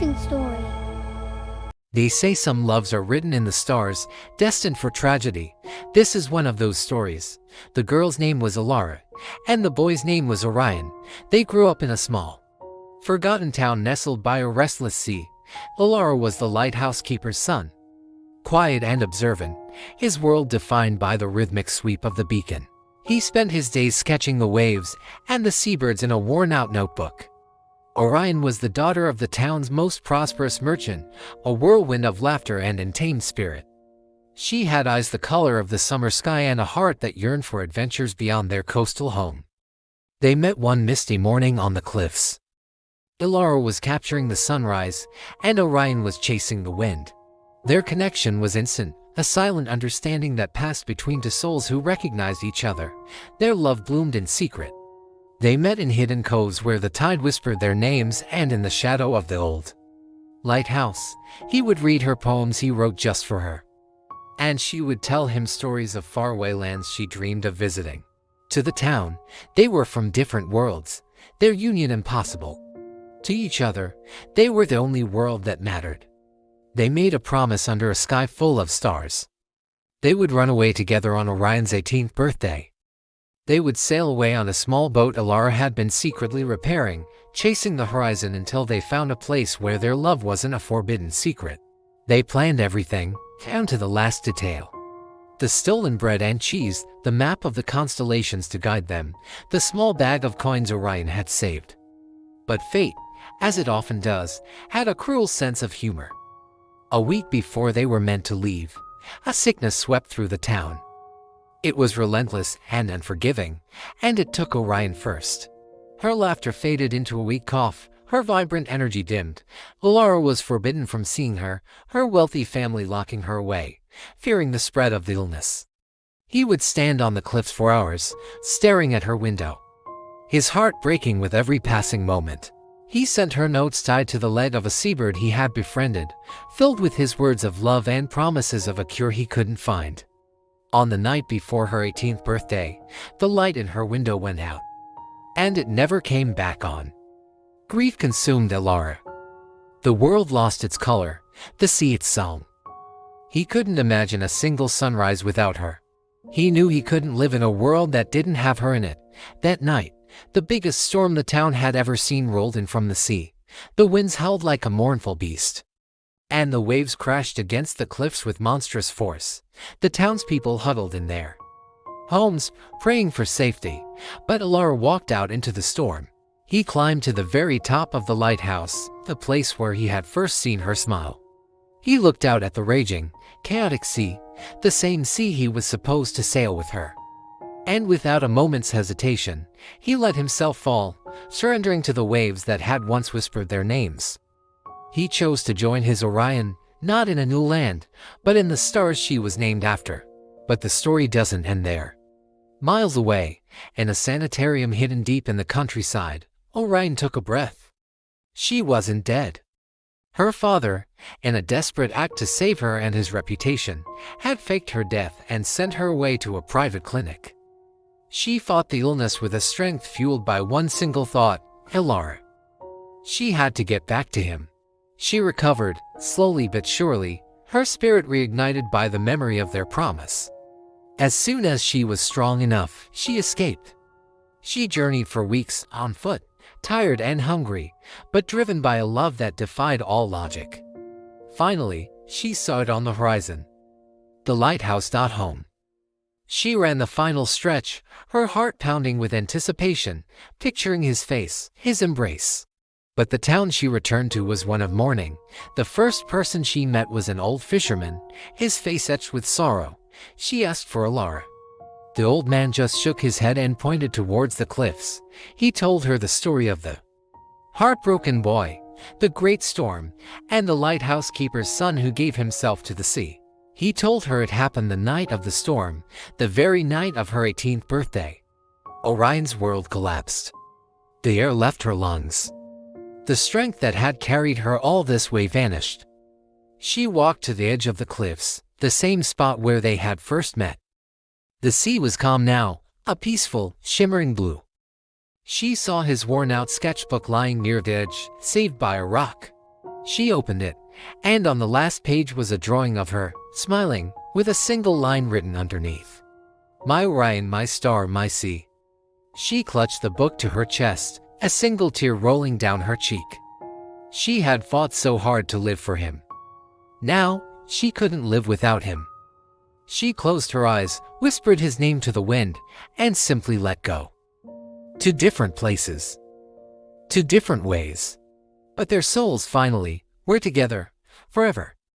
ocean story. They say some loves are written in the stars, destined for tragedy. This is one of those stories. The girl's name was Alara, and the boy's name was Orion. They grew up in a small, forgotten town nestled by a restless sea. Alara was the lighthouse keeper's son. Quiet and observant, his world defined by the rhythmic sweep of the beacon. He spent his days sketching the waves and the seabirds in a worn-out notebook. Orion was the daughter of the town's most prosperous merchant, a whirlwind of laughter and untamed spirit. She had eyes the color of the summer sky and a heart that yearned for adventures beyond their coastal home. They met one misty morning on the cliffs. Alara was capturing the sunrise, and Orion was chasing the wind. Their connection was instant, a silent understanding that passed between two souls who recognized each other. Their love bloomed in secret. They met in hidden coves where the tide whispered their names, and in the shadow of the old lighthouse, he would read her poems he wrote just for her. And she would tell him stories of faraway lands she dreamed of visiting. To the town, they were from different worlds, their union impossible. To each other, they were the only world that mattered. They made a promise under a sky full of stars. They would run away together on Orion's 18th birthday. They would sail away on a small boat Alara had been secretly repairing, chasing the horizon until they found a place where their love wasn't a forbidden secret. They planned everything, down to the last detail. The stolen bread and cheese, the map of the constellations to guide them, the small bag of coins Orion had saved. But fate, as it often does, had a cruel sense of humor. A week before they were meant to leave, a sickness swept through the town. It was relentless and unforgiving, and it took Orion first. Her laughter faded into a weak cough, her vibrant energy dimmed. Alara was forbidden from seeing her, her wealthy family locking her away, fearing the spread of the illness. He would stand on the cliffs for hours, staring at her window, his heart breaking with every passing moment. He sent her notes tied to the leg of a seabird he had befriended, filled with his words of love and promises of a cure he couldn't find. On the night before her 18th birthday, the light in her window went out, and it never came back on. Grief consumed Alara. The world lost its color, the sea its song. He couldn't imagine a single sunrise without her. He knew he couldn't live in a world that didn't have her in it. That night, the biggest storm the town had ever seen rolled in from the sea. The winds howled like a mournful beast, and the waves crashed against the cliffs with monstrous force. The townspeople huddled in their homes, praying for safety, but Alara walked out into the storm. He climbed to the very top of the lighthouse, the place where he had first seen her smile. He looked out at the raging, chaotic sea, the same sea he was supposed to sail with her. And without a moment's hesitation, he let himself fall, surrendering to the waves that had once whispered their names. He chose to join his Orion, not in a new land, but in the stars she was named after. But the story doesn't end there. Miles away, in a sanitarium hidden deep in the countryside, Orion took a breath. She wasn't dead. Her father, in a desperate act to save her and his reputation, had faked her death and sent her away to a private clinic. She fought the illness with a strength fueled by one single thought, Alara. She had to get back to him. She recovered, slowly but surely, her spirit reignited by the memory of their promise. As soon as she was strong enough, she escaped. She journeyed for weeks on foot, tired and hungry, but driven by a love that defied all logic. Finally, she saw it on the horizon. The lighthouse. Home. She ran the final stretch, her heart pounding with anticipation, picturing his face, his embrace. But the town she returned to was one of mourning. The first person she met was an old fisherman, his face etched with sorrow. She asked for Alara. The old man just shook his head and pointed towards the cliffs. He told her the story of the heartbroken boy, the great storm, and the lighthouse keeper's son who gave himself to the sea. He told her it happened the night of the storm, the very night of her 18th birthday. Orion's world collapsed. The air left her lungs. The strength that had carried her all this way vanished. She walked to the edge of the cliffs, the same spot where they had first met. The sea was calm now, a peaceful, shimmering blue. She saw his worn-out sketchbook lying near the edge, saved by a rock. She opened it, and on the last page was a drawing of her, smiling, with a single line written underneath. My Orion, my star, my sea. She clutched the book to her chest, a single tear rolling down her cheek. She had fought so hard to live for him. Now, she couldn't live without him. She closed her eyes, whispered his name to the wind, and simply let go. To different places. To different ways. But their souls finally were together, forever.